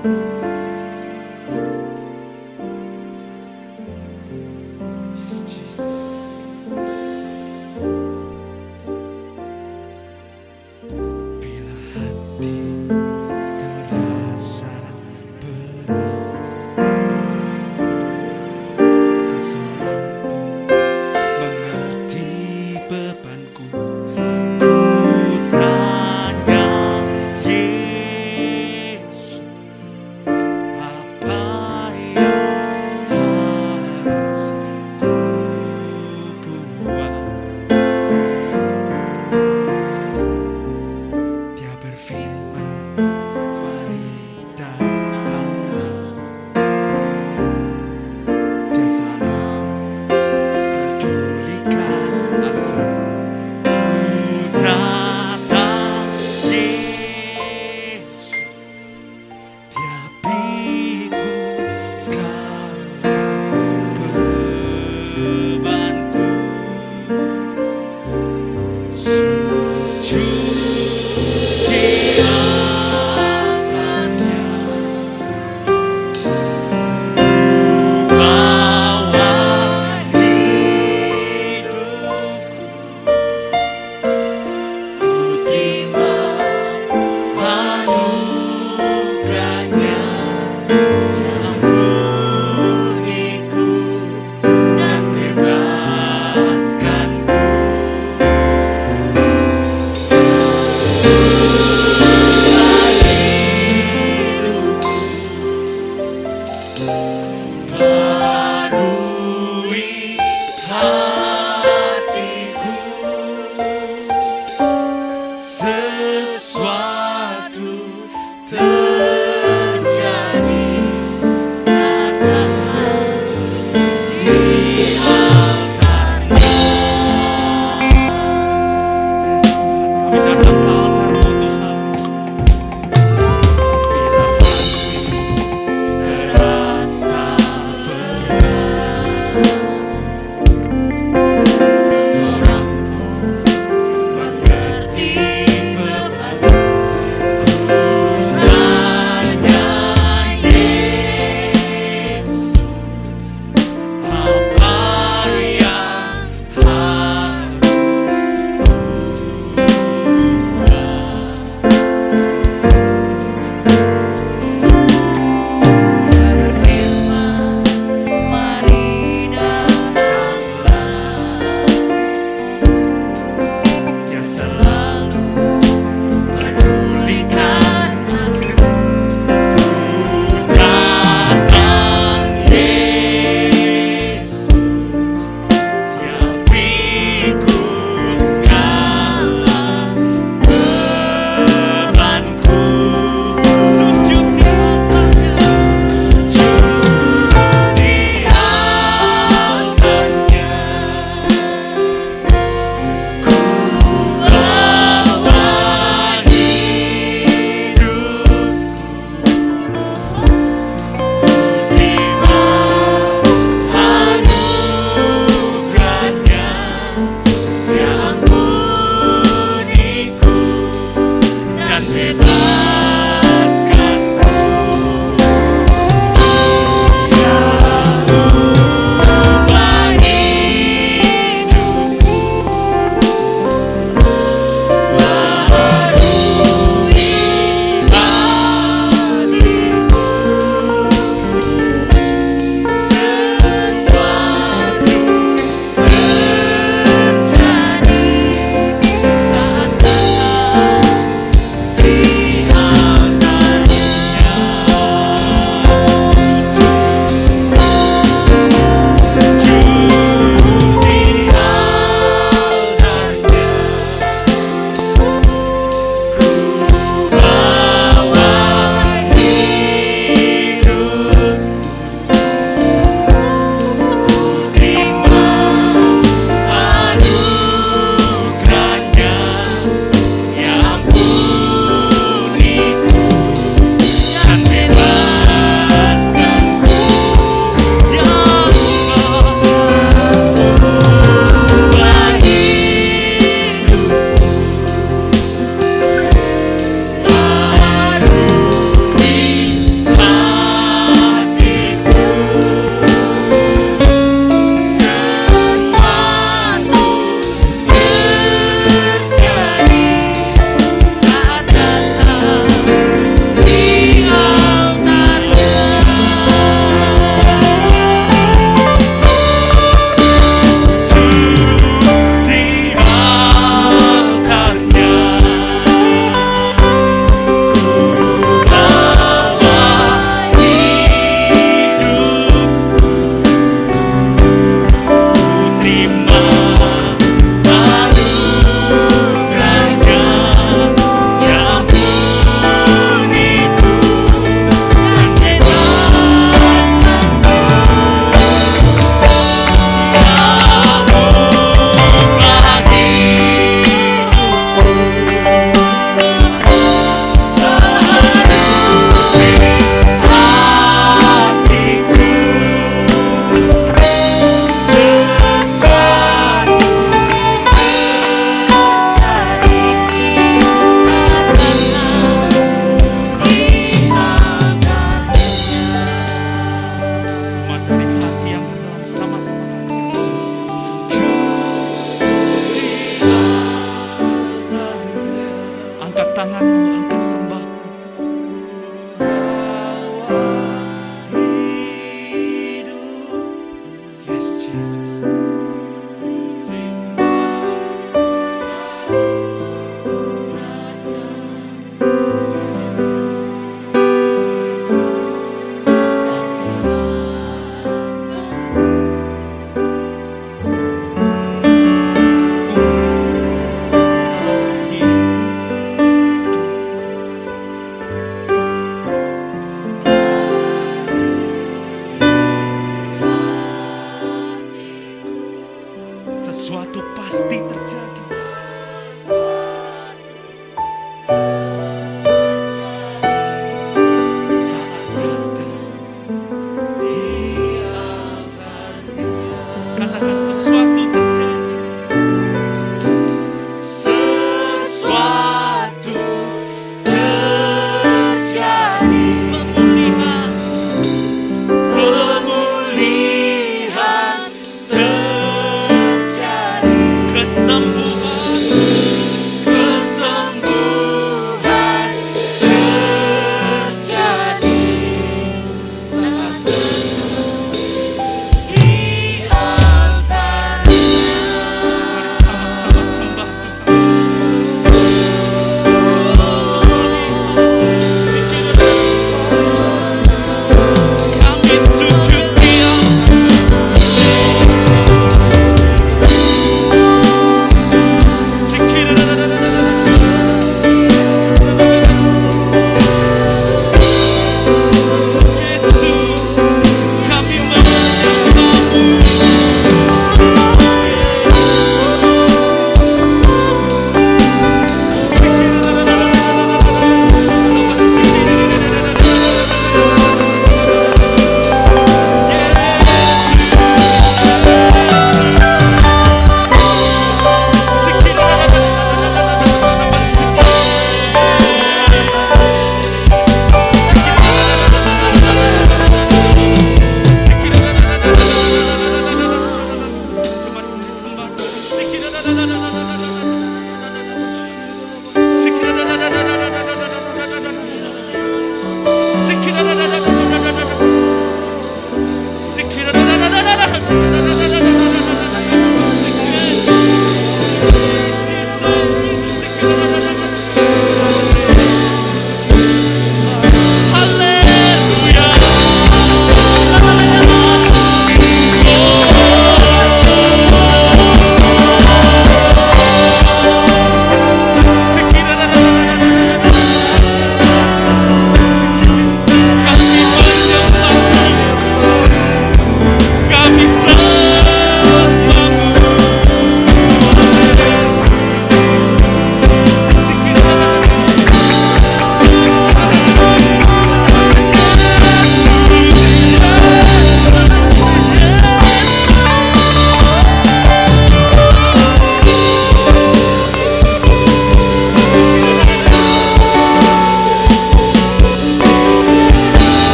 Yes, Jesus. Bila hati terasa berat, tak seorang pun mengerti bebanku. Ku tanya Yesus,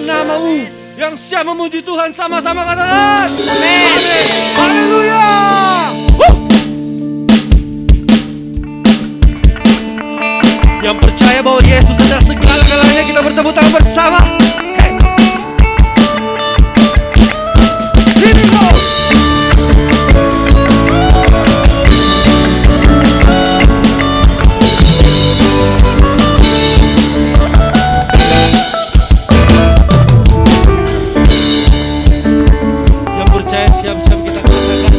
namamu yang siap memuji Tuhan. Sama-sama katakan Amin. Haleluya. Yang percaya bahwa Yesus adalah segala-galanya, kita bertepuk tangan bersama. Hey. Here we go. Yang percaya siap-siap kita katakan.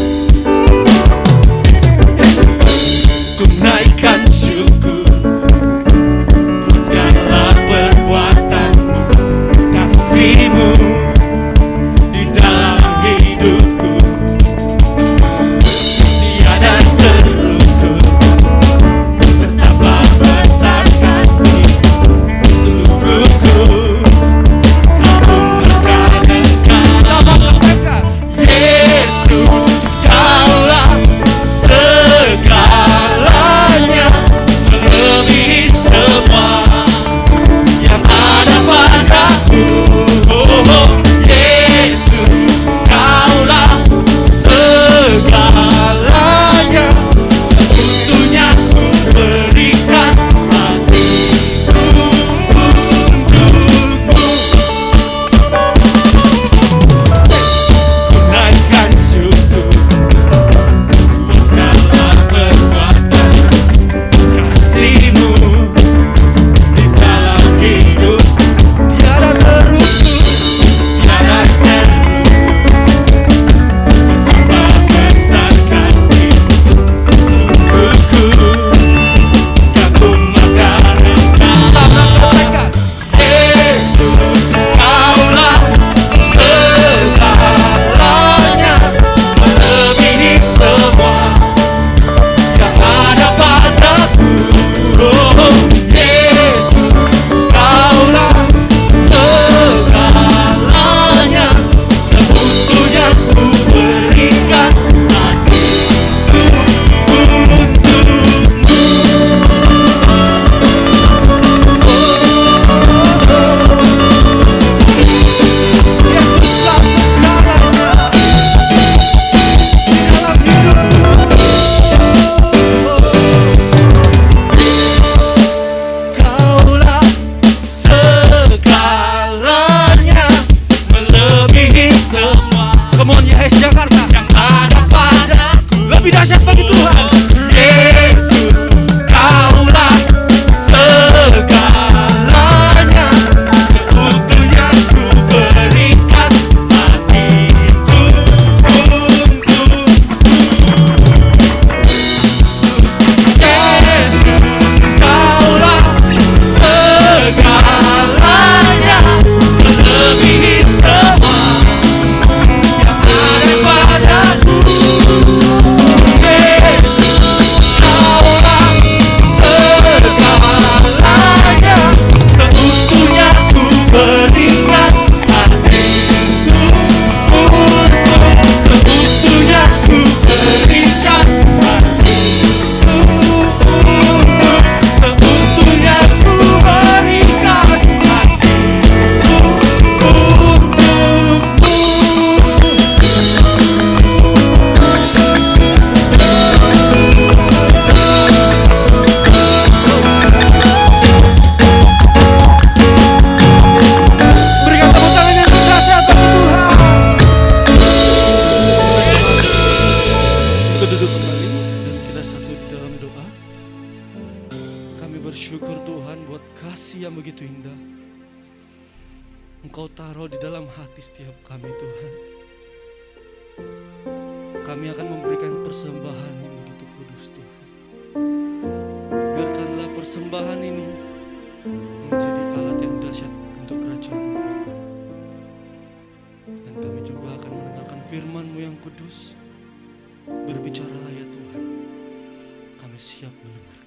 Ku naikkan syukur buat segala perbuatanmu, kasihmu di dalam hidupku. Tiada terukur betapa besar kasih sungguhku. Aku akan engkau. Sama katakan, Yesus, Kaulah segalanya, melebihi semua yang ada padaku. Oh, Yesus, Kaulah segalanya, seutuhnya ku berikan hatiku untukmu. Ku naikkan syukur buat segala perbuatan kasihmu di dalam hidup. Tiada terukur, tiada terukur betapa besar kasih sungguhku. Aku makan engkau. Sama katakan, Yesus, Kaulah segalanya, melebihi semua yang ada padaku. Oh, Yesus, Kaulah segalanya, seutuhnya ku berikan hatiku untukmu. Yesuslah segalanya di dalam hidupku. Kaulah segalanya, melebihi semua. Come on, Yes Jakarta, yang ada padaku. Lebih dahsyat bagi Tuhan. Yesus, Kaulah segalanya, seutuhnya ku berikan hatiku untukmu. Kaulah segalanya, melebihi semua yang ada padaku. Bersyukur Tuhan buat kasih yang begitu indah Engkau taruh di dalam hati setiap kami Tuhan. Kami akan memberikan persembahan yang begitu kudus Tuhan. Biarkanlah persembahan ini menjadi alat yang dahsyat untuk kerajaan-Mu Bapa. Dan kami juga akan mendengarkan firman-Mu yang kudus. Berbicaralah ya Tuhan, kami siap mendengarkan.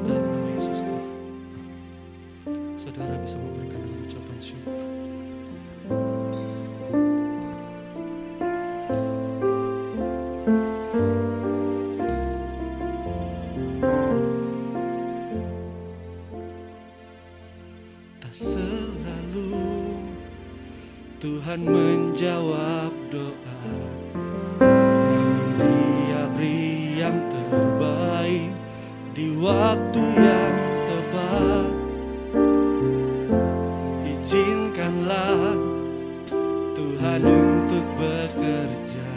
Dalam nama Yesus Tuhan. Saudara bisa memberikan ucapan syukur. Tak selalu Tuhan menjawab doa. Namun Dia beri yang terbaik di waktu yang tepat. Izinkanlah Tuhan untuk bekerja,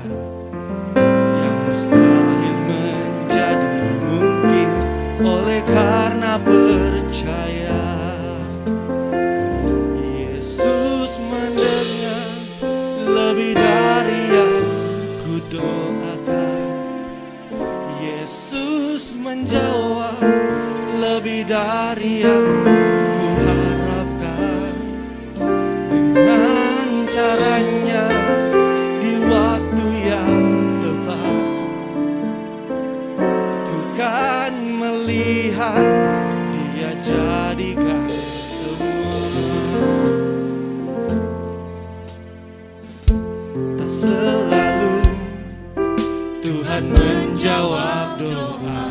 yang mustahil menjadi mungkin oleh karena percaya. Yesus mendengar lebih dari yang kudoakan. Yesus menjawab lebih dari yang kuharapkan. Dengan caranya di waktu yang tepat, ku kan melihat Dia jadikan semua. Tak selalu Tuhan menjawab doa,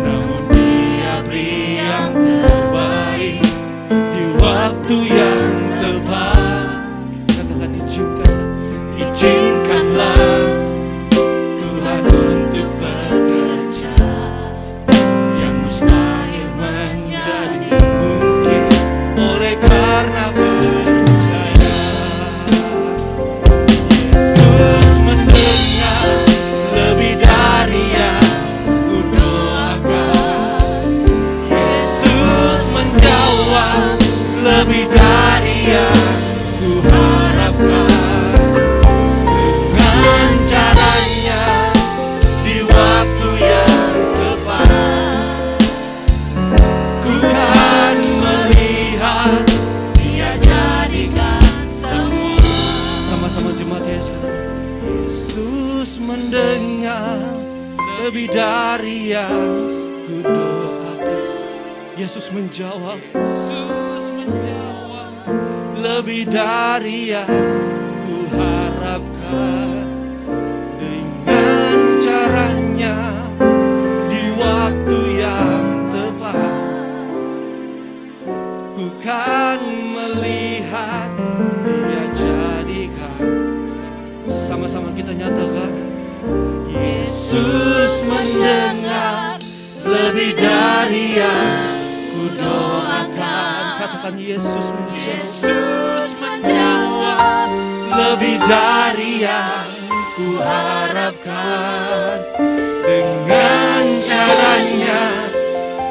namun Dia beri yang terbaik di waktu yang tepat. Katakan izinkanlah Tuhan untuk bekerja, yang mustahil menjadi mungkin oleh karena percaya. Yesus mendengar lebih dari yang kudoakan. Yesus menjawab lebih dari yang kuharapkan. Dengan caranya di waktu yang tepat, ku kan melihat Dia jadikan semua. Sama-sama jemaat Yesus. Yesus mendengar lebih dari yang kudoakan. Yesus menjawab lebih dari yang kuharapkan. Dengan caranya di waktu yang tepat, ku kan melihat Dia jadikan. Sama-sama kita nyatakan, Yesus mendengar lebih dari yang kudoakan. Katakan Yesus menjawab lebih dari yang kuharapkan. Dengan caranya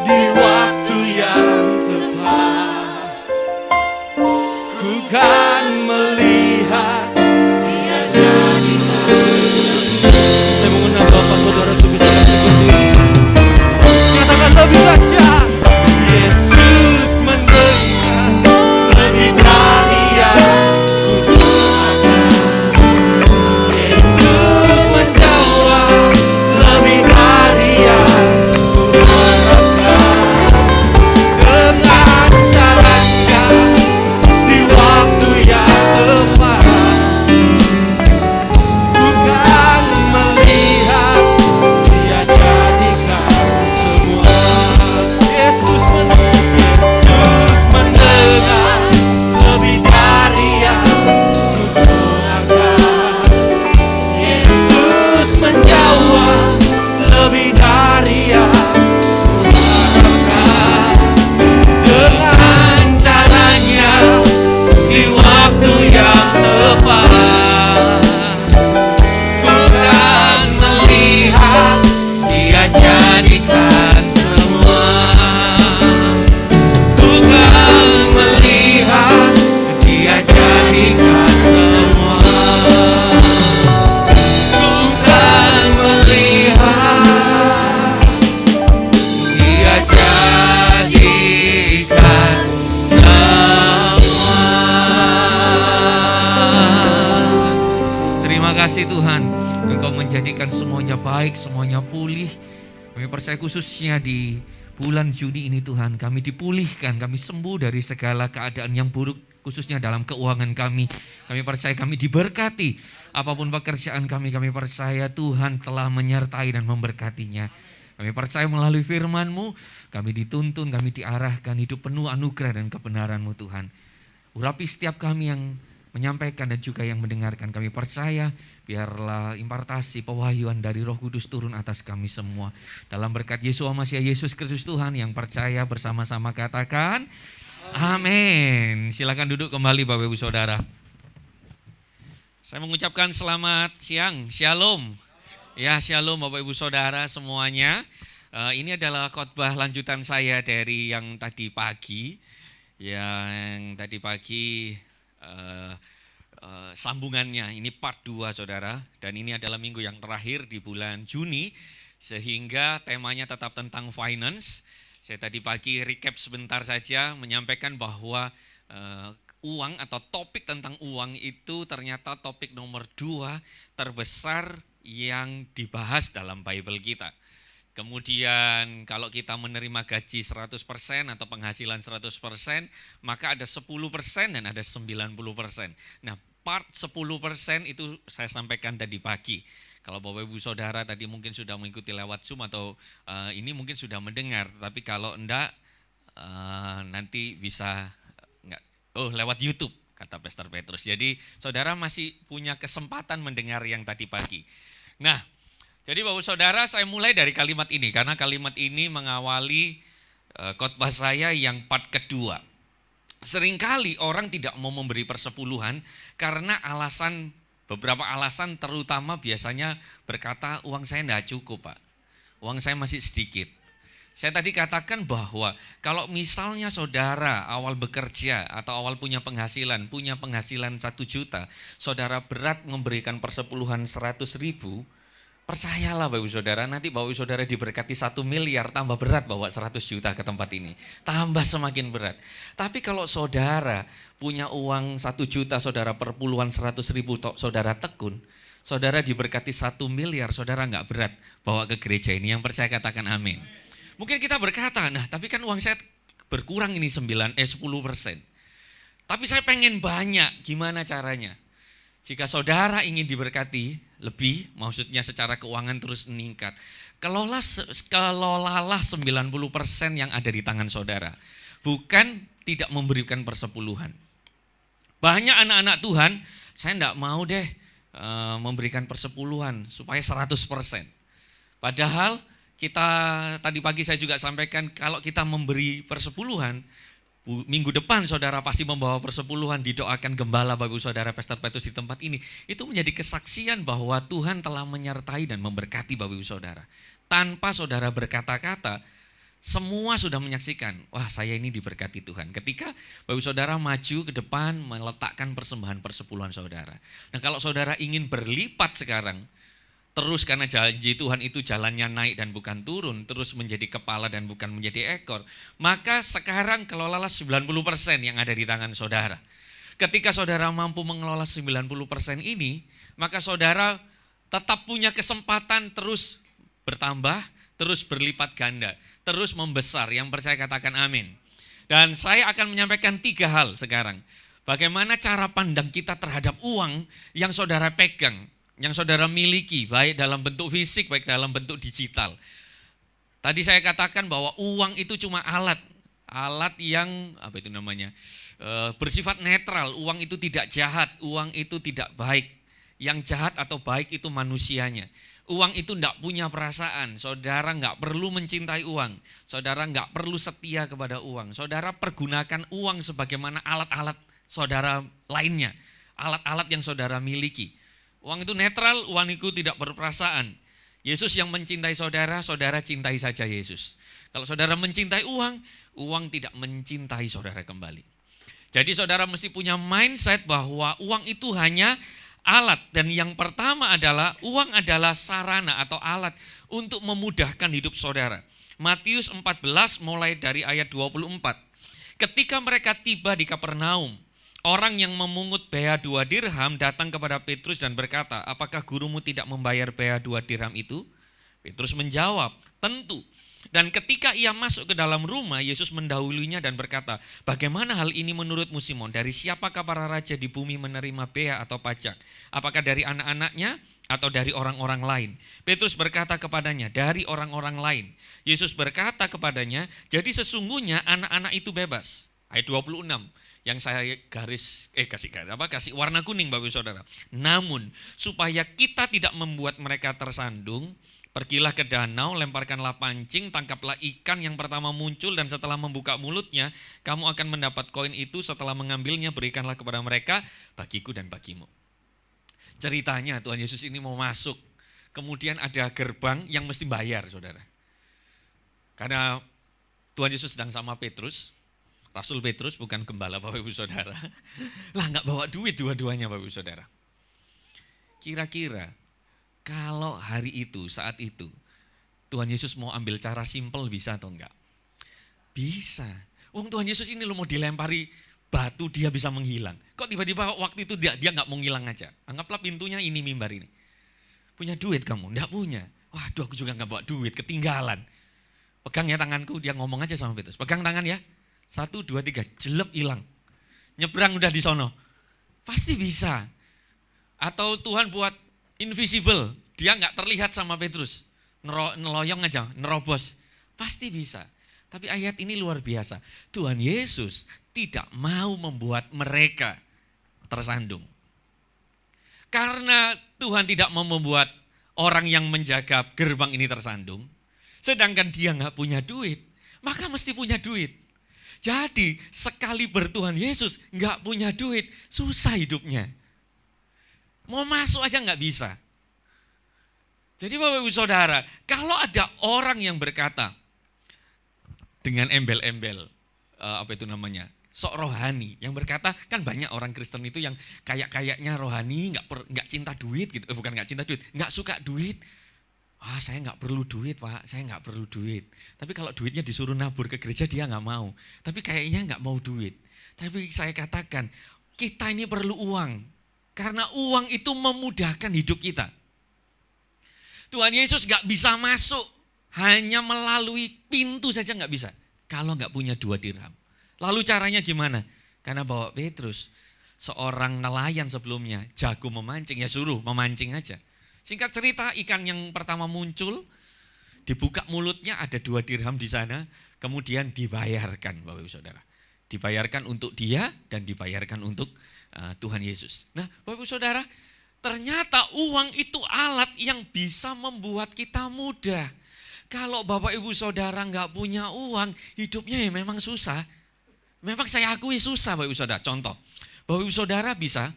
di waktu yang tepat, ku kan melihat Dia jadikan. Saya mengundang Bapak Saudara untuk bisa mengikuti. Katakan lebih dahsyat. Yesus mendengar lebih dari yang kudoakan. Yesus menjawab lebih dari yang kuharapkan. Dengan caranya di waktu yang tepat, ku kan melihat Dia jadikan semua. Yesus mendengar lebih dari yang kudoakan. Yesus menjawab lebih dari yang kuharapkan. Dengan caranya di waktu yang tepat, ku kan melihat Dia jadikan semua. Ku kan melihat Dia jadikan semua. Ku kan melihat Dia jadikan semua. Terima kasih Tuhan, Engkau menjadikan semuanya baik, semuanya pulih. Kami percaya khususnya di bulan Juni ini Tuhan, kami dipulihkan, kami sembuh dari segala keadaan yang buruk, khususnya dalam keuangan kami. Kami percaya kami diberkati, apapun pekerjaan kami percaya Tuhan telah menyertai dan memberkatinya. Kami percaya melalui firman-Mu, kami dituntun, kami diarahkan hidup penuh anugerah dan kebenaran-Mu Tuhan. Urapi setiap kami yang menyampaikan dan juga yang mendengarkan. Kami percaya biarlah impartasi pewahyuan dari Roh Kudus turun atas kami semua. Dalam berkat Yesua Masih Yesus Kristus Tuhan, yang percaya bersama-sama katakan amin. Silakan duduk kembali Bapak Ibu Saudara. Saya mengucapkan selamat siang, shalom. Ya, shalom Bapak Ibu Saudara semuanya. Ini adalah khotbah lanjutan saya dari yang tadi pagi. Yang tadi pagi sambungannya, ini part 2 Saudara. Dan ini adalah minggu yang terakhir di bulan Juni, sehingga temanya tetap tentang finance. Saya tadi pagi recap sebentar saja, menyampaikan bahwa uang atau topik tentang uang itu ternyata topik nomor 2 terbesar yang dibahas dalam Bible kita. Kemudian kalau kita menerima gaji 100% atau penghasilan 100%, maka ada 10% dan ada 90%. Nah, part 10% itu saya sampaikan tadi pagi. Kalau Bapak Ibu Saudara tadi mungkin sudah mengikuti lewat Zoom atau ini mungkin sudah mendengar, tapi kalau enggak nanti bisa lewat YouTube kata Pastor Petrus. Jadi Saudara masih punya kesempatan mendengar yang tadi pagi. Nah, jadi Bapak Saudara, saya mulai dari kalimat ini karena kalimat ini mengawali khotbah saya yang part kedua. Seringkali orang tidak mau memberi persepuluhan karena beberapa alasan, terutama biasanya berkata uang saya tidak cukup Pak, uang saya masih sedikit. Saya tadi katakan bahwa kalau misalnya saudara awal bekerja atau awal punya penghasilan 1 juta, saudara berat memberikan persepuluhan 100.000, percayalah Bapak Ibu Saudara, nanti Bapak Ibu Saudara diberkati 1 miliar, tambah berat bawa 100 juta ke tempat ini. Tambah semakin berat. Tapi kalau saudara punya uang 1 juta, saudara perpuluhan 100.000, saudara tekun, saudara diberkati 1 miliar, saudara enggak berat bawa ke gereja ini. Yang percaya katakan amin. Mungkin kita berkata, nah tapi kan uang saya berkurang ini 10%. Tapi saya pengen banyak, gimana caranya? Jika saudara ingin diberkati lebih, maksudnya secara keuangan terus meningkat, kelolalah 90% yang ada di tangan saudara. Bukan tidak memberikan persepuluhan. Banyak anak-anak Tuhan, saya enggak mau deh memberikan persepuluhan supaya 100%. Padahal kita tadi pagi saya juga sampaikan, kalau kita memberi persepuluhan, minggu depan saudara pasti membawa persepuluhan, didoakan gembala Bapak Ibu Saudara Pastor Petrus di tempat ini. Itu menjadi kesaksian bahwa Tuhan telah menyertai dan memberkati Bapak Ibu Saudara. Tanpa saudara berkata-kata, semua sudah menyaksikan, wah saya ini diberkati Tuhan. Ketika Bapak Ibu Saudara maju ke depan meletakkan persembahan persepuluhan saudara. Nah kalau saudara ingin berlipat sekarang, terus karena janji Tuhan itu jalannya naik dan bukan turun, terus menjadi kepala dan bukan menjadi ekor, maka sekarang kelolalah 90% yang ada di tangan saudara. Ketika saudara mampu mengelola 90% ini, maka saudara tetap punya kesempatan terus bertambah, terus berlipat ganda, terus membesar. Yang percaya katakan amin. Dan saya akan menyampaikan 3 hal sekarang. Bagaimana cara pandang kita terhadap uang yang saudara pegang, yang saudara miliki, baik dalam bentuk fisik, baik dalam bentuk digital. Tadi saya katakan bahwa uang itu cuma alat yang bersifat netral. Uang itu tidak jahat, uang itu tidak baik. Yang jahat atau baik itu manusianya. Uang itu tidak punya perasaan. Saudara nggak perlu mencintai uang. Saudara nggak perlu setia kepada uang. Saudara pergunakan uang sebagaimana alat-alat saudara lainnya, alat-alat yang saudara miliki. Uang itu netral, uang itu tidak berperasaan. Yesus yang mencintai saudara, saudara cintai saja Yesus. Kalau saudara mencintai uang, uang tidak mencintai saudara kembali. Jadi saudara mesti punya mindset bahwa uang itu hanya alat. Dan yang pertama adalah, uang adalah sarana atau alat untuk memudahkan hidup saudara. Matius 14 mulai dari ayat 24. Ketika mereka tiba di Kapernaum, orang yang memungut bea 2 dirham datang kepada Petrus dan berkata, apakah gurumu tidak membayar bea 2 dirham itu? Petrus menjawab, tentu. Dan ketika ia masuk ke dalam rumah, Yesus mendahulunya dan berkata, bagaimana hal ini menurutmu Simon? Dari siapakah para raja di bumi menerima bea atau pajak? Apakah dari anak-anaknya atau dari orang-orang lain? Petrus berkata kepadanya, dari orang-orang lain. Yesus berkata kepadanya, jadi sesungguhnya anak-anak itu bebas. Ayat 26. Yang saya kasih warna kuning Bapak Ibu Saudara. Namun supaya kita tidak membuat mereka tersandung, pergilah ke danau, lemparkanlah pancing, tangkaplah ikan yang pertama muncul dan setelah membuka mulutnya, kamu akan mendapat koin itu, setelah mengambilnya berikanlah kepada mereka, bagiku dan bagimu. Ceritanya Tuhan Yesus ini mau masuk, kemudian ada gerbang yang mesti bayar saudara. Karena Tuhan Yesus sedang sama Petrus, Rasul Petrus bukan gembala Bapak Ibu Saudara. Lah nggak bawa duit dua-duanya Bapak Ibu Saudara. Kira-kira kalau hari itu, saat itu, Tuhan Yesus mau ambil cara simpel bisa atau enggak? Bisa. Tuhan Yesus ini lo mau dilempari batu dia bisa menghilang. Kok tiba-tiba waktu itu dia nggak mau ngilang aja? Anggaplah pintunya ini mimbar ini. Punya duit kamu? Nggak punya. Waduh aku juga nggak bawa duit, ketinggalan. Pegang ya tanganku, dia ngomong aja sama Petrus. Pegang tangan ya. 1, 2, 3, jelek hilang. Nyebrang udah di sono. Pasti bisa. Atau Tuhan buat invisible, dia nggak terlihat sama Petrus. Neloyong aja, nerobos. Pasti bisa. Tapi ayat ini luar biasa. Tuhan Yesus tidak mau membuat mereka tersandung. Karena Tuhan tidak mau membuat orang yang menjaga gerbang ini tersandung, sedangkan dia nggak punya duit, maka mesti punya duit. Jadi sekali bertuhan Yesus nggak punya duit, susah hidupnya. Mau masuk aja nggak bisa. Jadi Bapak Ibu Saudara, kalau ada orang yang berkata dengan embel-embel, sok rohani, yang berkata, kan banyak orang Kristen itu yang kayaknya rohani, nggak cinta duit gitu, bukan nggak cinta duit, nggak suka duit. Saya nggak perlu duit Pak, saya nggak perlu duit. Tapi kalau duitnya disuruh nabur ke gereja dia nggak mau. Tapi kayaknya nggak mau duit. Tapi saya katakan, kita ini perlu uang. Karena uang itu memudahkan hidup kita. Tuhan Yesus nggak bisa masuk, hanya melalui pintu saja nggak bisa. Kalau nggak punya 2 dirham. Lalu caranya gimana? Karena bawa Petrus, seorang nelayan sebelumnya, jago memancing, ya suruh memancing aja. Singkat cerita, ikan yang pertama muncul, dibuka mulutnya ada 2 dirham di sana, kemudian dibayarkan Bapak Ibu Saudara. Dibayarkan untuk dia dan dibayarkan untuk Tuhan Yesus. Nah Bapak Ibu Saudara, ternyata uang itu alat yang bisa membuat kita mudah. Kalau Bapak Ibu Saudara nggak punya uang, hidupnya ya memang susah. Memang saya akui susah Bapak Ibu Saudara. Contoh, Bapak Ibu Saudara bisa,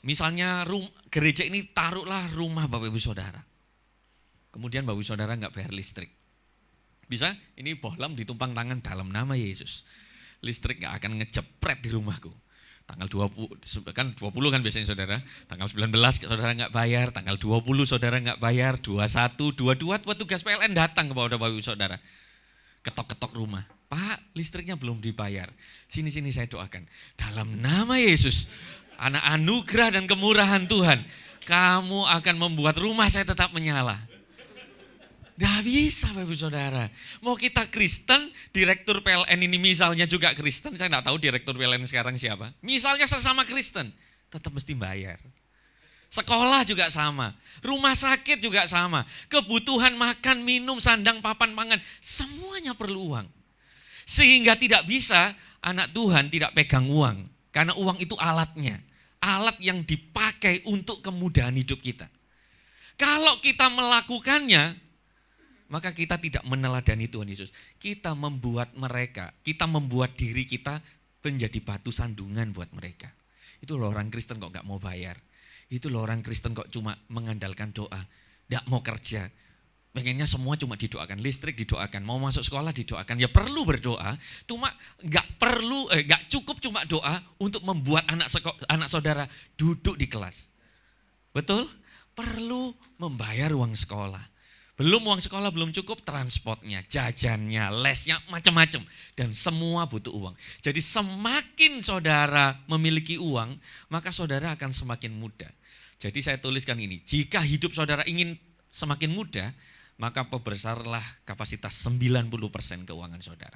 misalnya gereja ini taruhlah rumah Bapak Ibu Saudara. Kemudian Bapak Ibu Saudara nggak bayar listrik. Bisa? Ini bohlam ditumpang tangan dalam nama Yesus. Listrik nggak akan ngejepret di rumahku. Tanggal 20 kan biasanya saudara. Tanggal 19 saudara nggak bayar. Tanggal 20 saudara nggak bayar. 21, 22 petugas PLN datang kepada Bapak Ibu Saudara. Ketok-ketok rumah. Pak, listriknya belum dibayar. Sini saya doakan. Dalam nama Yesus, anak anugerah dan kemurahan Tuhan, kamu akan membuat rumah saya tetap menyala. Gak bisa Bapak Ibu Saudara. Mau kita Kristen, direktur PLN ini misalnya juga Kristen, saya gak tahu direktur PLN sekarang siapa. Misalnya sesama Kristen, tetap mesti bayar. Sekolah juga sama, rumah sakit juga sama. Kebutuhan makan, minum, sandang, papan, pangan, semuanya perlu uang. Sehingga tidak bisa anak Tuhan tidak pegang uang. Karena uang itu alatnya. Alat yang dipakai untuk kemudahan hidup kita. Kalau kita melakukannya, maka kita tidak meneladani Tuhan Yesus. Kita membuat diri kita menjadi batu sandungan buat mereka. Itu loh orang Kristen kok gak mau bayar. Itu loh orang Kristen kok cuma mengandalkan doa. Gak mau kerja. Pengennya semua cuma didoakan. Listrik didoakan. Mau masuk sekolah didoakan. Ya perlu berdoa. Cuma gak cukup cuma doa untuk membuat anak saudara duduk di kelas. Betul? Perlu membayar uang sekolah. Belum uang sekolah belum cukup, transportnya, jajannya, lesnya, macam-macam. Dan semua butuh uang. Jadi semakin saudara memiliki uang, maka saudara akan semakin mudah. Jadi saya tuliskan ini, jika hidup saudara ingin semakin mudah, maka perbesarlah kapasitas 90% keuangan saudara.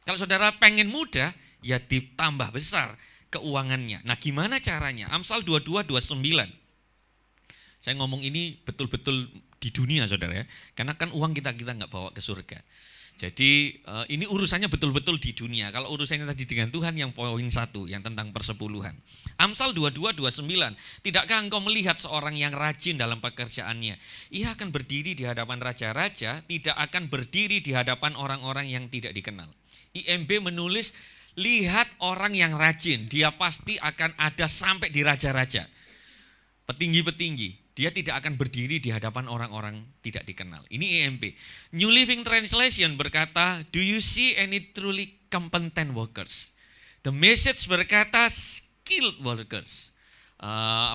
Kalau saudara pengen mudah, ya ditambah besar keuangannya. Nah gimana caranya? Amsal 22:29. Saya ngomong ini betul-betul di dunia saudara ya. Karena kan uang kita nggak bawa ke surga. Jadi ini urusannya betul-betul di dunia. Kalau urusannya tadi dengan Tuhan yang poin 1, yang tentang persepuluhan. Amsal 22:29, tidakkah engkau melihat seorang yang rajin dalam pekerjaannya? Ia akan berdiri di hadapan raja-raja, tidak akan berdiri di hadapan orang-orang yang tidak dikenal. IMB menulis, lihat orang yang rajin, dia pasti akan ada sampai di raja-raja. Petinggi-petinggi. Dia tidak akan berdiri di hadapan orang-orang tidak dikenal. Ini EMP. New Living Translation berkata, do you see any truly competent workers? The Message berkata, skilled workers.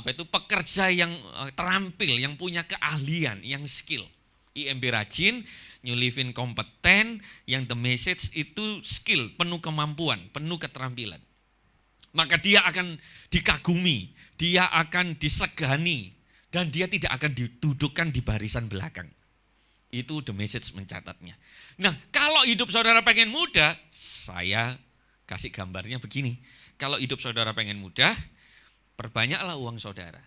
Pekerja yang terampil, yang punya keahlian, yang skill. IMB rajin, New Living kompeten, yang The Message itu skill, penuh kemampuan, penuh keterampilan. Maka dia akan dikagumi, dia akan disegani, dan dia tidak akan didudukkan di barisan belakang. Itu The Message mencatatnya. Nah, kalau hidup saudara pengen mudah, saya kasih gambarnya begini. Kalau hidup saudara pengen mudah, perbanyaklah uang saudara.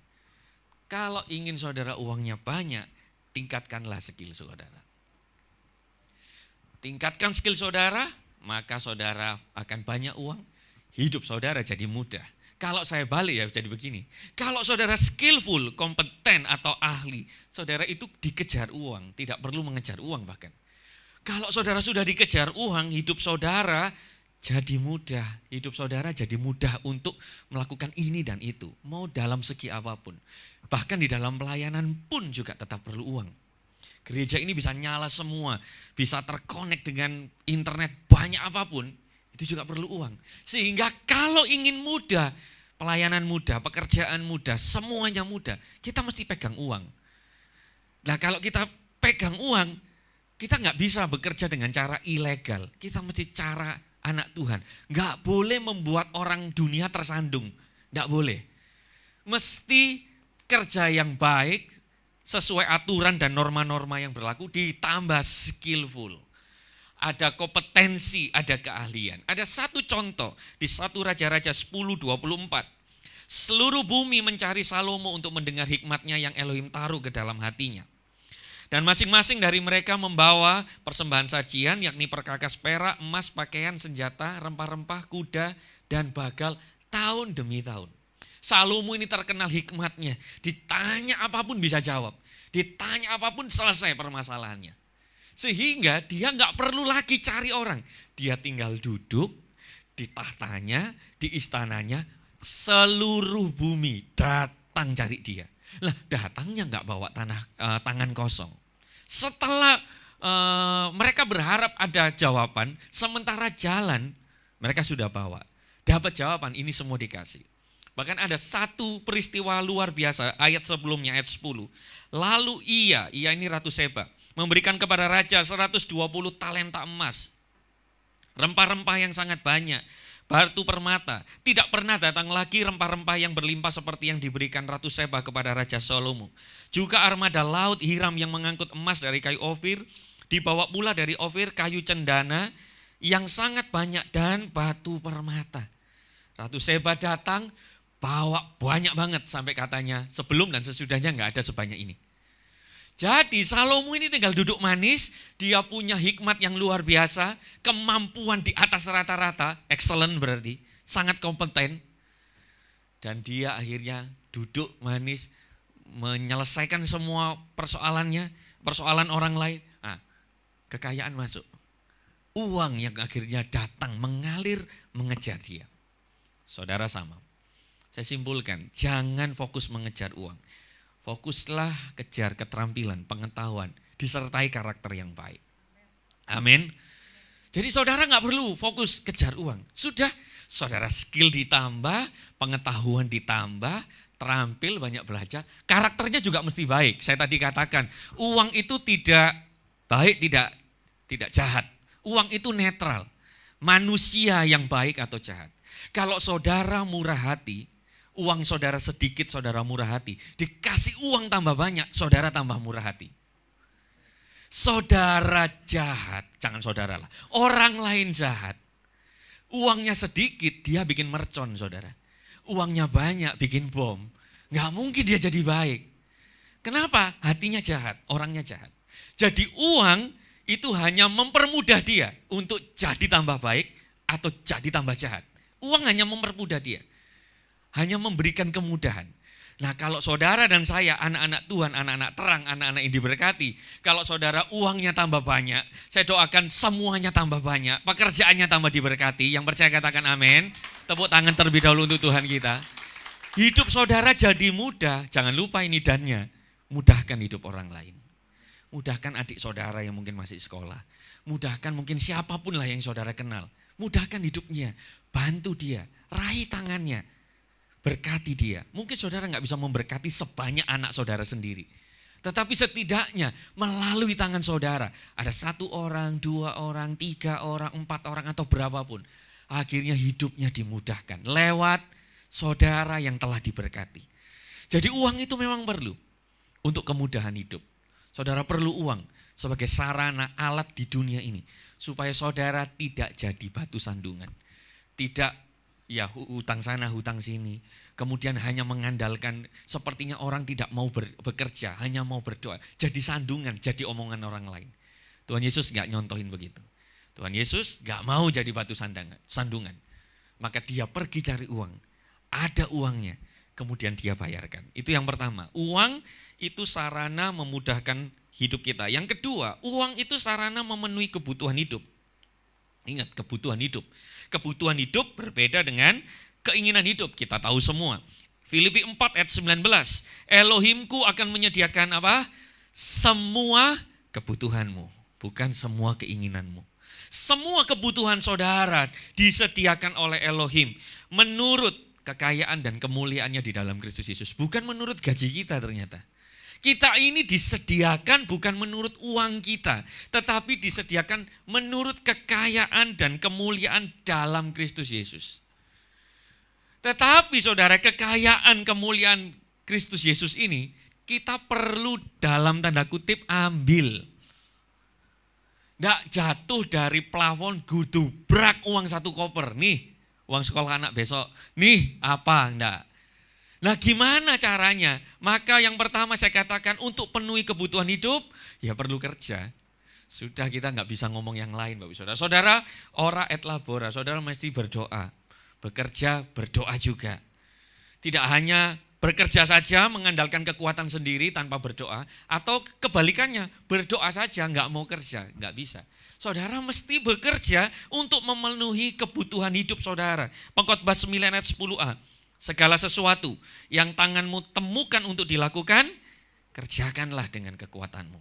Kalau ingin saudara uangnya banyak, tingkatkanlah skill saudara. Tingkatkan skill saudara, maka saudara akan banyak uang. Hidup saudara jadi mudah. Kalau saya balik ya jadi begini. Kalau saudara skillful, kompeten atau ahli, saudara itu dikejar uang, tidak perlu mengejar uang bahkan. Kalau saudara sudah dikejar uang, hidup saudara jadi mudah. Hidup saudara jadi mudah untuk melakukan ini dan itu. Mau dalam segi apapun. Bahkan di dalam pelayanan pun juga tetap perlu uang. Gereja ini bisa nyala semua, bisa terkonek dengan internet banyak apapun, itu juga perlu uang. Sehingga kalau ingin mudah, pelayanan mudah, pekerjaan mudah, semuanya mudah, kita mesti pegang uang. Nah kalau kita pegang uang, kita nggak bisa bekerja dengan cara ilegal. Kita mesti cara anak Tuhan. Nggak boleh membuat orang dunia tersandung. Nggak boleh. Mesti kerja yang baik, sesuai aturan dan norma-norma yang berlaku, ditambah skillful. Ada kompetensi, ada keahlian. Ada satu contoh di 1 Raja-Raja 10:24. Seluruh bumi mencari Salomo untuk mendengar hikmatnya yang Elohim taruh ke dalam hatinya. Dan masing-masing dari mereka membawa persembahan sajian, yakni perkakas perak, emas, pakaian, senjata, rempah-rempah, kuda, dan bagal tahun demi tahun. Salomo ini terkenal hikmatnya. Ditanya apapun bisa jawab. Ditanya apapun selesai permasalahannya. Sehingga dia nggak perlu lagi cari orang. Dia tinggal duduk di tahtanya, di istananya, seluruh bumi datang cari dia. Lah datangnya nggak bawa tangan kosong. Setelah mereka berharap ada jawaban, sementara jalan mereka sudah bawa. Dapat jawaban, ini semua dikasih. Bahkan ada satu peristiwa luar biasa, ayat sebelumnya, ayat 10. Lalu ia ini Ratu Seba, memberikan kepada raja 120 talenta emas, rempah-rempah yang sangat banyak, batu permata. Tidak pernah datang lagi rempah-rempah yang berlimpah seperti yang diberikan Ratu Seba kepada Raja Salomo. Juga armada laut Hiram yang mengangkut emas dari kayu Ofir, dibawa pula dari Ofir kayu cendana yang sangat banyak dan batu permata. Ratu Seba datang, bawa banyak banget sampai katanya sebelum dan sesudahnya nggak ada sebanyak ini. Jadi Salomo ini tinggal duduk manis, dia punya hikmat yang luar biasa, kemampuan di atas rata-rata, excellent berarti, sangat kompeten. Dan dia akhirnya duduk manis, menyelesaikan semua persoalannya, persoalan orang lain. Nah, kekayaan masuk. Uang yang akhirnya datang, mengalir, mengejar dia. Saudara sama. Saya simpulkan, jangan fokus mengejar uang. Fokuslah kejar keterampilan, pengetahuan, disertai karakter yang baik. Amin. Jadi saudara nggak perlu fokus kejar uang. Sudah, saudara skill ditambah, pengetahuan ditambah, terampil, banyak belajar. Karakternya juga mesti baik. Saya tadi katakan, uang itu tidak baik, tidak jahat. Uang itu netral. Manusia yang baik atau jahat. Kalau saudara murah hati, uang saudara sedikit, saudara murah hati. Dikasih uang tambah banyak, saudara tambah murah hati. Saudara jahat, jangan saudara lah. Orang lain jahat. Uangnya sedikit, dia bikin mercon saudara. Uangnya banyak, bikin bom. Gak mungkin dia jadi baik. Kenapa? Hatinya jahat, orangnya jahat. Jadi uang itu hanya mempermudah dia untuk jadi tambah baik atau jadi tambah jahat. Uang hanya mempermudah dia, hanya memberikan kemudahan. Nah kalau saudara dan saya, anak-anak Tuhan, anak-anak terang, anak-anak yang diberkati, kalau saudara uangnya tambah banyak, saya doakan semuanya tambah banyak, pekerjaannya tambah diberkati. Yang percaya katakan amin. Tepuk tangan terlebih dahulu untuk Tuhan kita. Hidup saudara jadi mudah, jangan lupa ini dannya. Mudahkan hidup orang lain. Mudahkan adik saudara yang mungkin masih sekolah. Mudahkan mungkin siapapun lah yang saudara kenal. Mudahkan hidupnya, bantu dia, raih tangannya, berkati dia. Mungkin saudara nggak bisa memberkati sebanyak anak saudara sendiri. Tetapi setidaknya melalui tangan saudara, ada 1 orang, 2 orang, 3 orang, 4 orang atau berapapun. Akhirnya hidupnya dimudahkan lewat saudara yang telah diberkati. Jadi uang itu memang perlu untuk kemudahan hidup. Saudara perlu uang sebagai sarana alat di dunia ini. Supaya saudara tidak jadi batu sandungan. Tidak ya hutang sana, hutang sini. Kemudian hanya mengandalkan sepertinya orang tidak mau bekerja, hanya mau berdoa. Jadi sandungan, jadi omongan orang lain. Tuhan Yesus gak nyontohin begitu. Tuhan Yesus gak mau jadi batu sandungan. Maka dia pergi cari uang. Ada uangnya, kemudian dia bayarkan. Itu yang pertama. Uang itu sarana memudahkan hidup kita. Yang kedua, uang itu sarana memenuhi kebutuhan hidup. Ingat, kebutuhan hidup. Kebutuhan hidup berbeda dengan keinginan hidup. Kita tahu semua. Filipi 4 ayat 19. Elohimku akan menyediakan apa? Semua kebutuhanmu, bukan semua keinginanmu. Semua kebutuhan saudara disediakan oleh Elohim menurut kekayaan dan kemuliaannya di dalam Kristus Yesus. Bukan menurut gaji kita ternyata. Kita ini disediakan bukan menurut uang kita, tetapi disediakan menurut kekayaan dan kemuliaan dalam Kristus Yesus. Tetapi saudara, kekayaan kemuliaan Kristus Yesus ini kita perlu dalam tanda kutip ambil. Nggak jatuh dari plafon gudubrak uang 1 koper. Nih, uang sekolah anak besok. Nih, apa? Enggak. Nah gimana caranya? Maka yang pertama saya katakan untuk penuhi kebutuhan hidup, ya perlu kerja. Sudah kita nggak bisa ngomong yang lain Bapak Saudara. Saudara, ora et labora, saudara mesti berdoa. Bekerja, berdoa juga. Tidak hanya bekerja saja mengandalkan kekuatan sendiri tanpa berdoa. Atau kebalikannya, berdoa saja nggak mau kerja, nggak bisa. Saudara mesti bekerja untuk memenuhi kebutuhan hidup saudara. Pengkhotbah 9 ayat 10a. Segala sesuatu yang tanganmu temukan untuk dilakukan, kerjakanlah dengan kekuatanmu.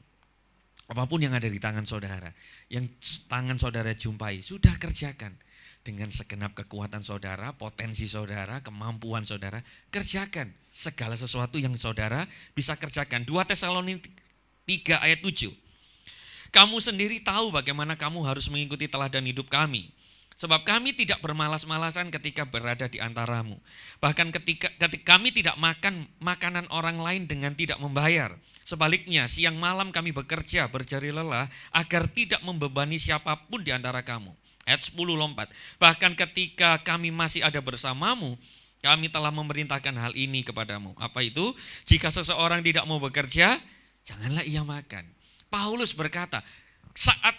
Apapun yang ada di tangan saudara, yang tangan saudara jumpai, sudah kerjakan. Dengan segenap kekuatan saudara, potensi saudara, kemampuan saudara, kerjakan segala sesuatu yang saudara bisa kerjakan. 2 Tesalonika 3 ayat 7. Kamu sendiri tahu bagaimana kamu harus mengikuti teladan hidup kami. Sebab kami tidak bermalas-malasan ketika berada di antaramu. Bahkan ketika kami tidak makan makanan orang lain dengan tidak membayar. Sebaliknya, siang malam kami bekerja, berjari lelah, agar tidak membebani siapapun di antara kamu. Ayat 10 lompat. Bahkan ketika kami masih ada bersamamu, kami telah memerintahkan hal ini kepadamu. Apa itu? Jika seseorang tidak mau bekerja, janganlah ia makan. Paulus berkata, saat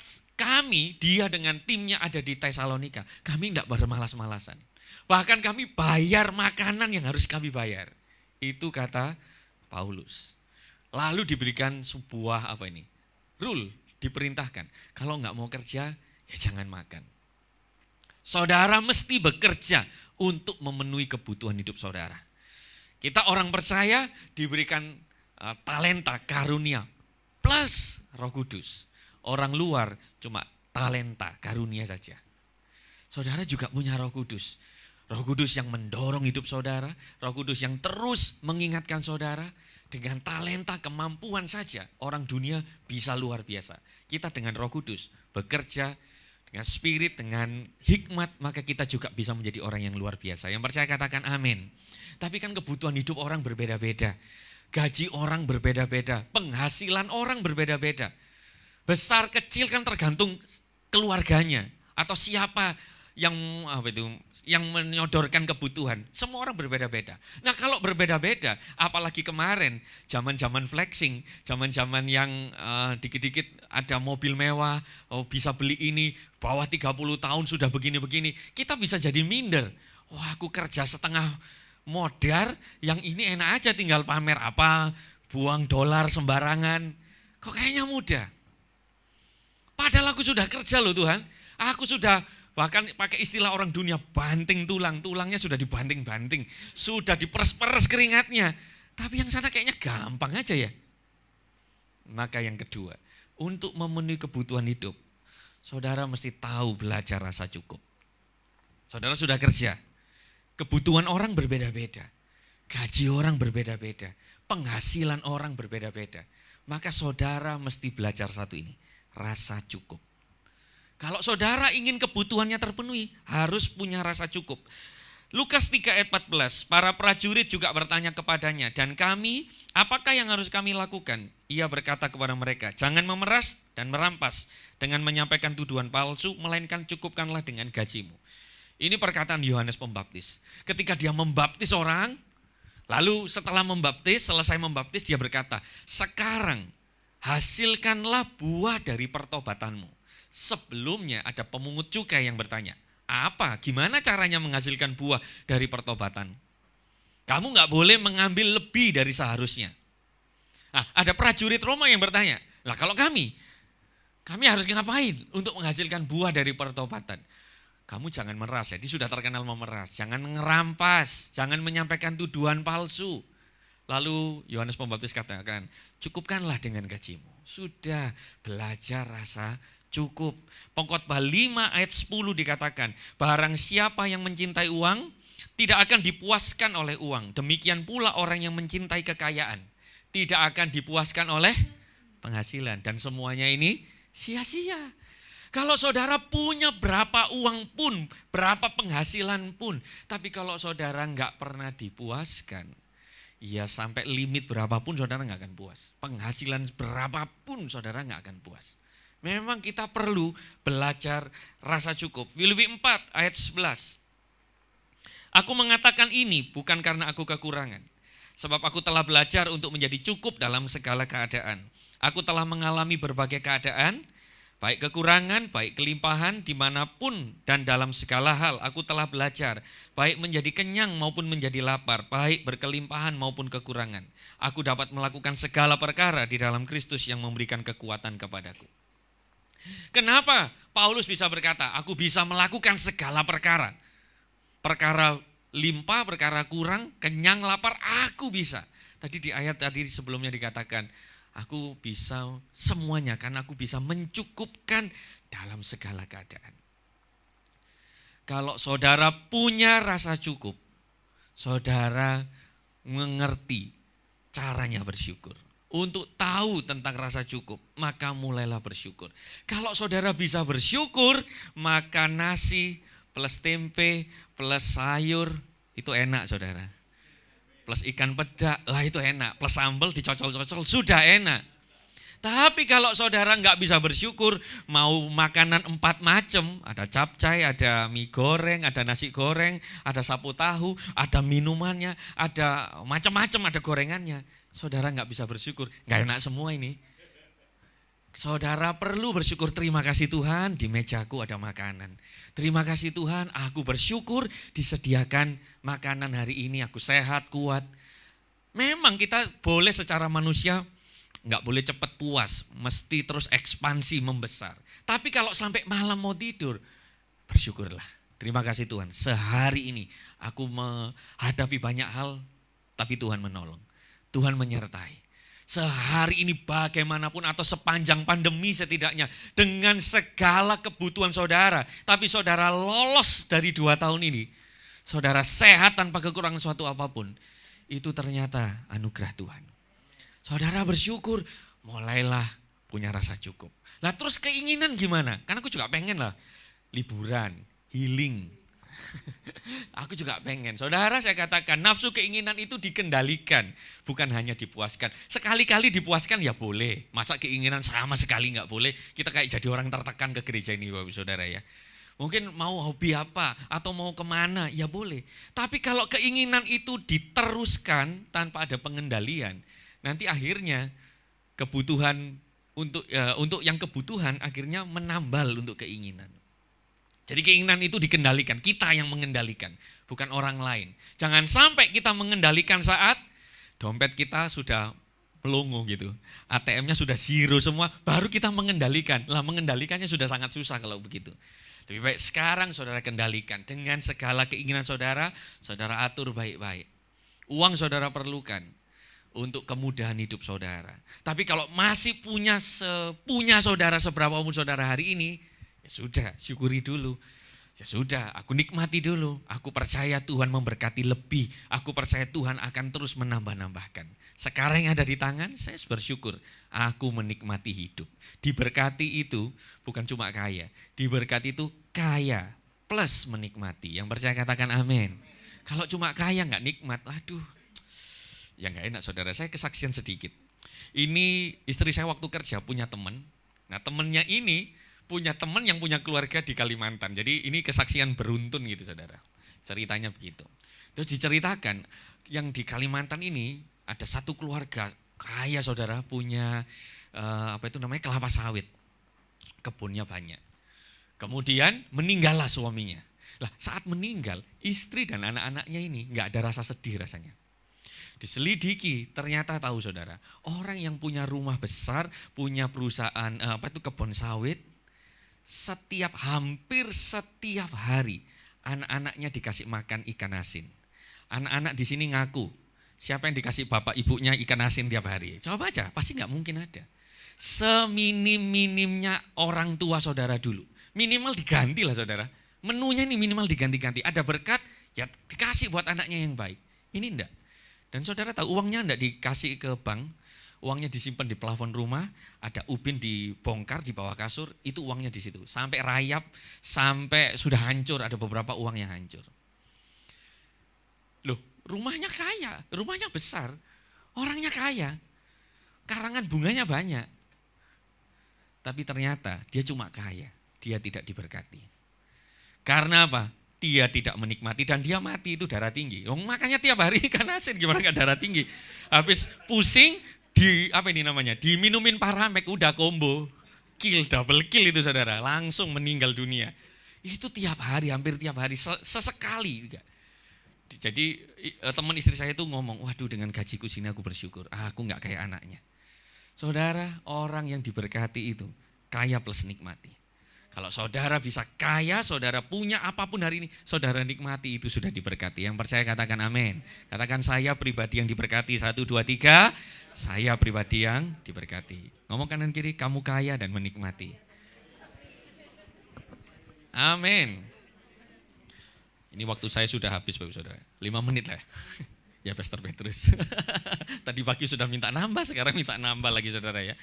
dia dengan timnya ada di Tesalonika, kami tidak bermalas-malasan. Bahkan kami bayar makanan yang harus kami bayar. Itu kata Paulus. Lalu diberikan sebuah rule, diperintahkan. Kalau nggak mau kerja, ya jangan makan. Saudara mesti bekerja untuk memenuhi kebutuhan hidup saudara. Kita orang percaya diberikan talenta, karunia, plus Roh Kudus. Orang luar cuma talenta, karunia saja. Saudara juga punya Roh Kudus. Roh Kudus yang mendorong hidup saudara. Roh Kudus yang terus mengingatkan saudara. Dengan talenta, kemampuan saja. Orang dunia bisa luar biasa. Kita dengan Roh Kudus bekerja dengan spirit, dengan hikmat. Maka kita juga bisa menjadi orang yang luar biasa. Yang percaya katakan amin. Tapi kan kebutuhan hidup orang berbeda-beda. Gaji orang berbeda-beda. Penghasilan orang berbeda-beda. Besar kecil kan tergantung keluarganya atau siapa yang yang menyodorkan kebutuhan. Semua orang berbeda-beda. Nah, kalau berbeda-beda, apalagi kemarin zaman-zaman flexing, zaman-zaman yang dikit-dikit ada mobil mewah, bisa beli ini, bawah 30 tahun sudah begini-begini, kita bisa jadi minder. Wah, aku kerja setengah modar, yang ini enak aja tinggal pamer apa, buang dolar sembarangan. Kok kayaknya mudah? Padahal aku sudah kerja loh Tuhan. Aku sudah, bahkan pakai istilah orang dunia, banting tulang. Tulangnya sudah dibanting-banting. Sudah diperes-peres keringatnya. Tapi yang sana kayaknya gampang aja ya. Maka yang kedua, untuk memenuhi kebutuhan hidup, saudara mesti tahu belajar rasa cukup. Saudara sudah kerja. Kebutuhan orang berbeda-beda. Gaji orang berbeda-beda. Penghasilan orang berbeda-beda. Maka saudara mesti belajar satu ini, rasa cukup. Kalau saudara ingin kebutuhannya terpenuhi, harus punya rasa cukup. Lukas 3 ayat 14, para prajurit juga bertanya kepadanya, dan kami, apakah yang harus kami lakukan? Ia berkata kepada mereka, jangan memeras dan merampas dengan menyampaikan tuduhan palsu, melainkan cukupkanlah dengan gajimu. Ini perkataan Yohanes Pembaptis. Ketika dia membaptis orang, lalu setelah membaptis, selesai membaptis, dia berkata, sekarang hasilkanlah buah dari pertobatanmu. Sebelumnya ada pemungut cukai yang bertanya, apa? Gimana caranya menghasilkan buah dari pertobatan? Kamu nggak boleh mengambil lebih dari seharusnya. Nah, ada prajurit Roma yang bertanya, lah kalau kami harus ngapain untuk menghasilkan buah dari pertobatan? Kamu jangan meras, jadi sudah terkenal memeras, jangan ngerampas, jangan menyampaikan tuduhan palsu. Lalu Yohanes Pembaptis katakan, cukupkanlah dengan gajimu. Sudah belajar rasa cukup. Pengkhotbah 5 ayat 10 dikatakan, barang siapa yang mencintai uang, tidak akan dipuaskan oleh uang. Demikian pula orang yang mencintai kekayaan, tidak akan dipuaskan oleh penghasilan. Dan semuanya ini sia-sia. Kalau saudara punya berapa uang pun, berapa penghasilan pun, tapi kalau saudara nggak pernah dipuaskan, ya sampai limit berapapun saudara nggak akan puas. Penghasilan berapapun saudara nggak akan puas. Memang kita perlu belajar rasa cukup. Filipi 4 ayat 11. Aku mengatakan ini bukan karena aku kekurangan. Sebab aku telah belajar untuk menjadi cukup dalam segala keadaan. Aku telah mengalami berbagai keadaan, baik kekurangan, baik kelimpahan, dimanapun dan dalam segala hal aku telah belajar. Baik menjadi kenyang maupun menjadi lapar, baik berkelimpahan maupun kekurangan. Aku dapat melakukan segala perkara di dalam Kristus yang memberikan kekuatan kepadaku. Kenapa Paulus bisa berkata, aku bisa melakukan segala perkara. Perkara limpah, perkara kurang, kenyang, lapar, aku bisa. Tadi di ayat tadi sebelumnya dikatakan, aku bisa semuanya karena aku bisa mencukupkan dalam segala keadaan. Kalau saudara punya rasa cukup, saudara mengerti caranya bersyukur. Untuk tahu tentang rasa cukup, maka mulailah bersyukur. Kalau saudara bisa bersyukur, maka nasi plus tempe plus sayur itu enak saudara. Plus ikan peda, itu enak. Plus sambal dicocol-cocol, sudah enak. Tapi kalau saudara nggak bisa bersyukur, mau makanan 4 macam, ada capcay, ada mie goreng, ada nasi goreng, ada sapu tahu, ada minumannya, ada macam-macam, ada gorengannya. Saudara nggak bisa bersyukur, nggak enak semua ini. Saudara perlu bersyukur, terima kasih Tuhan di mejaku ada makanan. Terima kasih Tuhan aku bersyukur disediakan makanan hari ini, aku sehat, kuat. Memang kita boleh secara manusia nggak boleh cepat puas, mesti terus ekspansi membesar. Tapi kalau sampai malam mau tidur, bersyukurlah. Terima kasih Tuhan, sehari ini aku menghadapi banyak hal, tapi Tuhan menolong. Tuhan menyertai. Sehari ini bagaimanapun atau sepanjang pandemi setidaknya, dengan segala kebutuhan saudara, tapi saudara lolos dari 2 tahun ini, saudara sehat tanpa kekurangan suatu apapun, itu ternyata anugerah Tuhan. Saudara bersyukur, mulailah punya rasa cukup. Lah terus keinginan gimana? Karena aku juga pengen lah liburan, healing. Aku juga pengen. Saudara, saya katakan nafsu keinginan itu dikendalikan, bukan hanya dipuaskan. Sekali-kali dipuaskan ya boleh. Masa keinginan sama sekali nggak boleh? Kita kayak jadi orang tertekan ke gereja ini Bapak Saudara ya. Mungkin mau hobi apa atau mau kemana, ya boleh. Tapi kalau keinginan itu diteruskan tanpa ada pengendalian, nanti akhirnya kebutuhan untuk yang kebutuhan akhirnya menambal untuk keinginan. Jadi keinginan itu dikendalikan, kita yang mengendalikan, bukan orang lain. Jangan sampai kita mengendalikan saat dompet kita sudah melongo gitu, ATM-nya sudah zero semua, baru kita mengendalikan. Lah mengendalikannya sudah sangat susah kalau begitu. Lebih baik sekarang saudara kendalikan dengan segala keinginan saudara, saudara atur baik-baik. Uang saudara perlukan untuk kemudahan hidup saudara. Tapi kalau masih punya saudara seberapapun saudara hari ini, ya sudah, syukuri dulu. Ya sudah, aku nikmati dulu. Aku percaya Tuhan memberkati lebih. Aku percaya Tuhan akan terus menambah-nambahkan. Sekarang yang ada di tangan, saya bersyukur. Aku menikmati hidup. Diberkati itu bukan cuma kaya. Diberkati itu kaya plus menikmati. Yang percaya katakan amin. Kalau cuma kaya nggak nikmat, aduh. Ya nggak enak saudara, saya kesaksian sedikit. Ini istri saya waktu kerja punya teman. Nah temannya ini punya teman yang punya keluarga di Kalimantan. Jadi ini kesaksian beruntun gitu saudara. Ceritanya begitu. Terus diceritakan yang di Kalimantan ini ada satu keluarga kaya saudara punya kelapa sawit. Kebunnya banyak. Kemudian meninggallah suaminya. Lah saat meninggal istri dan anak-anaknya ini nggak ada rasa sedih rasanya. Diselidiki ternyata tahu saudara, orang yang punya rumah besar, punya perusahaan kebun sawit, hampir setiap hari anak-anaknya dikasih makan ikan asin. Anak-anak di sini ngaku, siapa yang dikasih bapak ibunya ikan asin tiap hari? Coba aja, pasti nggak mungkin ada. Seminim-minimnya orang tua saudara dulu. Minimal diganti lah saudara. Menunya ini minimal diganti-ganti. Ada berkat, ya dikasih buat anaknya yang baik. Ini enggak. Dan saudara tahu uangnya enggak dikasih ke bank. Uangnya disimpan di plafon rumah, ada ubin dibongkar di bawah kasur, itu uangnya di situ. Sampai rayap, sampai sudah hancur, ada beberapa uang yang hancur. Loh, rumahnya kaya, rumahnya besar, orangnya kaya, karangan bunganya banyak. Tapi ternyata dia cuma kaya, dia tidak diberkati. Karena apa? Dia tidak menikmati dan dia mati, itu darah tinggi. Makanya tiap hari ikan asin, gimana gak darah tinggi? Habis pusing, diminumin Paramek, udah combo, double kill itu saudara, langsung meninggal dunia. Itu tiap hari, hampir tiap hari, sesekali. Jadi teman istri saya itu ngomong, waduh dengan gajiku sini aku bersyukur, aku gak kayak anaknya. Saudara, orang yang diberkati itu kaya plus nikmati. Kalau saudara bisa kaya, saudara punya apapun hari ini, saudara nikmati, itu sudah diberkati. Yang percaya katakan amin. Katakan saya pribadi yang diberkati. 1, 2, 3, saya pribadi yang diberkati. Ngomong kanan kiri, kamu kaya dan menikmati. Amin. Ini waktu saya sudah habis Bapak Saudara. 5 menit lah. Ya Pastor Petrus. Tadi pagi sudah minta nambah, sekarang minta nambah lagi saudara ya.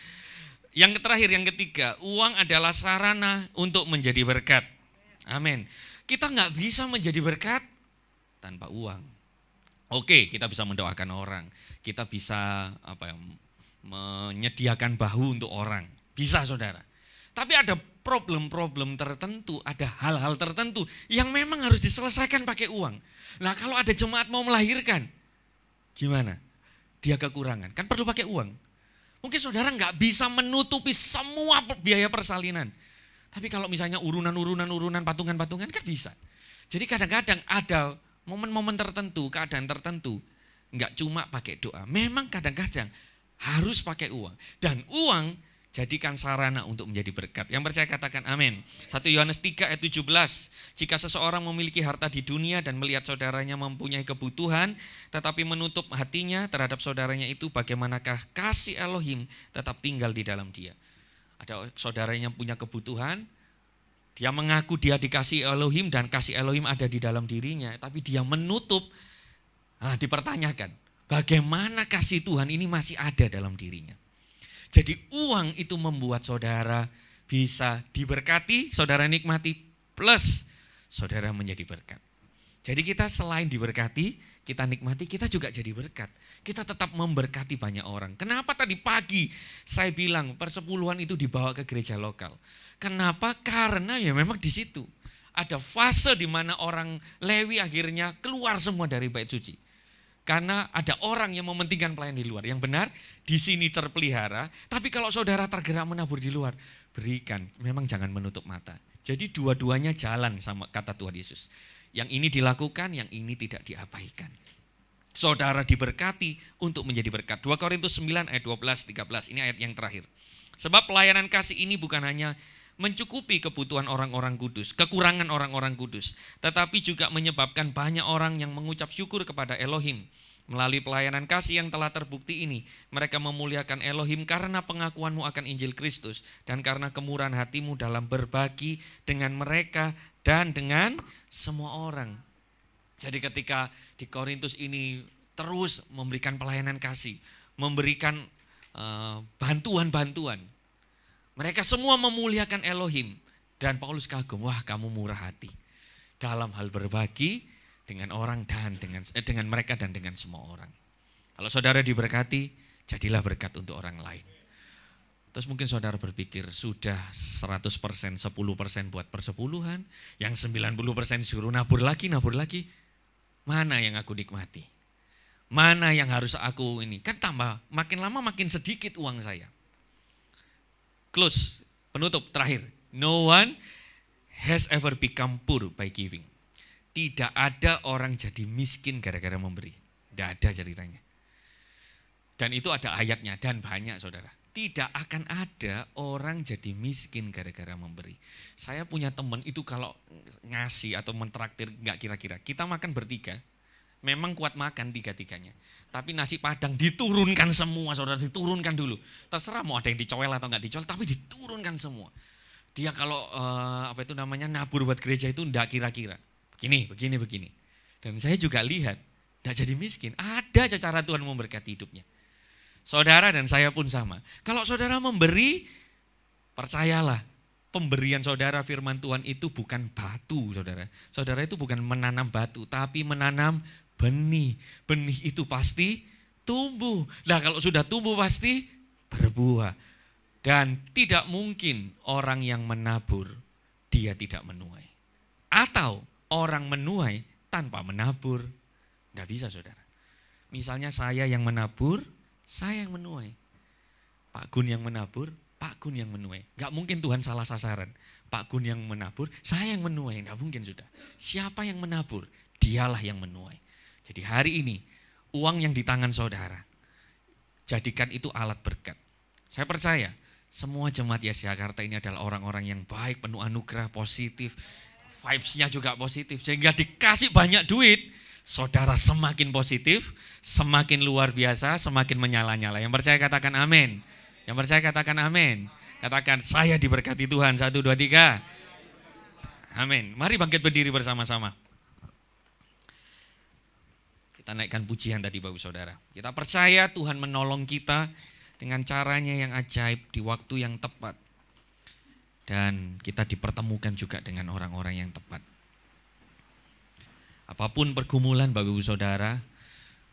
Yang terakhir, yang ketiga, uang adalah sarana untuk menjadi berkat. Amin. Kita nggak bisa menjadi berkat tanpa uang. Oke, kita bisa mendoakan orang, kita bisa menyediakan bahu untuk orang, bisa saudara. Tapi ada problem-problem tertentu, ada hal-hal tertentu yang memang harus diselesaikan pakai uang. Nah kalau ada jemaat mau melahirkan, gimana? Dia kekurangan, kan perlu pakai uang. Mungkin saudara nggak bisa menutupi semua biaya persalinan. Tapi kalau misalnya urunan, patungan kan bisa. Jadi kadang-kadang ada momen-momen tertentu, keadaan tertentu, nggak cuma pakai doa. Memang kadang-kadang harus pakai uang. Dan uang jadikan sarana untuk menjadi berkat. Yang percaya katakan amin. 1 Yohanes 3 ayat 17. Jika seseorang memiliki harta di dunia dan melihat saudaranya mempunyai kebutuhan, tetapi menutup hatinya terhadap saudaranya itu, bagaimanakah kasih Elohim tetap tinggal di dalam dia? Ada saudaranya punya kebutuhan, dia mengaku dia dikasih Elohim dan kasih Elohim ada di dalam dirinya, tapi dia menutup. Dipertanyakan, bagaimana kasih Tuhan ini masih ada dalam dirinya? Jadi uang itu membuat saudara bisa diberkati, saudara nikmati, plus saudara menjadi berkat. Jadi kita selain diberkati, kita nikmati, kita juga jadi berkat. Kita tetap memberkati banyak orang. Kenapa tadi pagi saya bilang persepuluhan itu dibawa ke gereja lokal? Kenapa? Karena ya memang di situ ada fase di mana orang Lewi akhirnya keluar semua dari bait suci. Karena ada orang yang mementingkan pelayanan di luar. Yang benar, di sini terpelihara. Tapi kalau saudara tergerak menabur di luar, berikan. Memang jangan menutup mata. Jadi dua-duanya jalan sama kata Tuhan Yesus. Yang ini dilakukan, yang ini tidak diabaikan. Saudara diberkati untuk menjadi berkat. 2 Korintus 9 ayat 12-13. Ini ayat yang terakhir. Sebab pelayanan kasih ini bukan hanya mencukupi kebutuhan orang-orang kudus, kekurangan orang-orang kudus, tetapi juga menyebabkan banyak orang yang mengucap syukur kepada Elohim. Melalui pelayanan kasih yang telah terbukti ini, mereka memuliakan Elohim karena pengakuanmu akan Injil Kristus dan karena kemurahan hatimu dalam berbagi dengan mereka dan dengan semua orang. Jadi ketika di Korintus ini terus memberikan pelayanan kasih, memberikan bantuan-bantuan, mereka semua memuliakan Elohim. Dan Paulus kagum, wah kamu murah hati. Dalam hal berbagi dengan orang dan dengan mereka dan dengan semua orang. Kalau saudara diberkati, jadilah berkat untuk orang lain. Terus mungkin saudara berpikir, sudah 100%, 10% buat persepuluhan, yang 90% suruh nabur lagi. Mana yang aku nikmati? Mana yang harus aku ini? Kan tambah, makin lama makin sedikit uang saya. Close, penutup terakhir. No one has ever become poor by giving. Tidak ada orang jadi miskin gara-gara memberi. Tidak ada ceritanya. Dan itu ada ayatnya dan banyak saudara. Tidak akan ada orang jadi miskin gara-gara memberi. Saya punya teman itu kalau ngasih atau mentraktir nggak kira-kira. Kita makan bertiga, memang kuat makan tiga-tiganya. Tapi nasi padang diturunkan semua, saudara, diturunkan dulu. Terserah mau ada yang dicoel atau nggak dicoel, tapi diturunkan semua. Dia kalau nabur buat gereja itu enggak kira-kira. Begini. Dan saya juga lihat, enggak jadi miskin. Ada cara Tuhan memberkati hidupnya. Saudara dan saya pun sama. Kalau saudara memberi, percayalah, pemberian saudara firman Tuhan itu bukan batu, saudara. Saudara itu bukan menanam batu, tapi menanam benih. Benih itu pasti tumbuh. Nah kalau sudah tumbuh pasti berbuah. Dan tidak mungkin orang yang menabur, dia tidak menuai. Atau orang menuai tanpa menabur. Tidak bisa saudara. Misalnya saya yang menabur, saya yang menuai. Pak Gun yang menabur, Pak Gun yang menuai. Gak mungkin Tuhan salah sasaran. Pak Gun yang menabur, saya yang menuai. Gak mungkin sudah. Siapa yang menabur? Dialah yang menuai. Jadi hari ini, uang yang di tangan saudara, jadikan itu alat berkat. Saya percaya, semua jemaat Yes Jakarta ini adalah orang-orang yang baik, penuh anugerah, positif. Vibes-nya juga positif. Sehingga dikasih banyak duit, saudara semakin positif, semakin luar biasa, semakin menyala-nyala. Yang percaya katakan amin. Yang percaya katakan amin. Katakan saya diberkati Tuhan. 1, 2, 3. Amin. Mari bangkit berdiri bersama-sama. Kita naikkan pujian tadi Bapak Saudara. Kita percaya Tuhan menolong kita dengan caranya yang ajaib di waktu yang tepat. Dan kita dipertemukan juga dengan orang-orang yang tepat. Apapun pergumulan Bapak Ibu Saudara,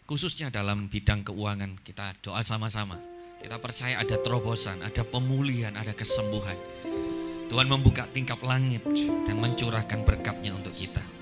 khususnya dalam bidang keuangan, kita doa sama-sama. Kita percaya ada terobosan, ada pemulihan, ada kesembuhan. Tuhan membuka tingkap langit dan mencurahkan berkat-Nya untuk kita.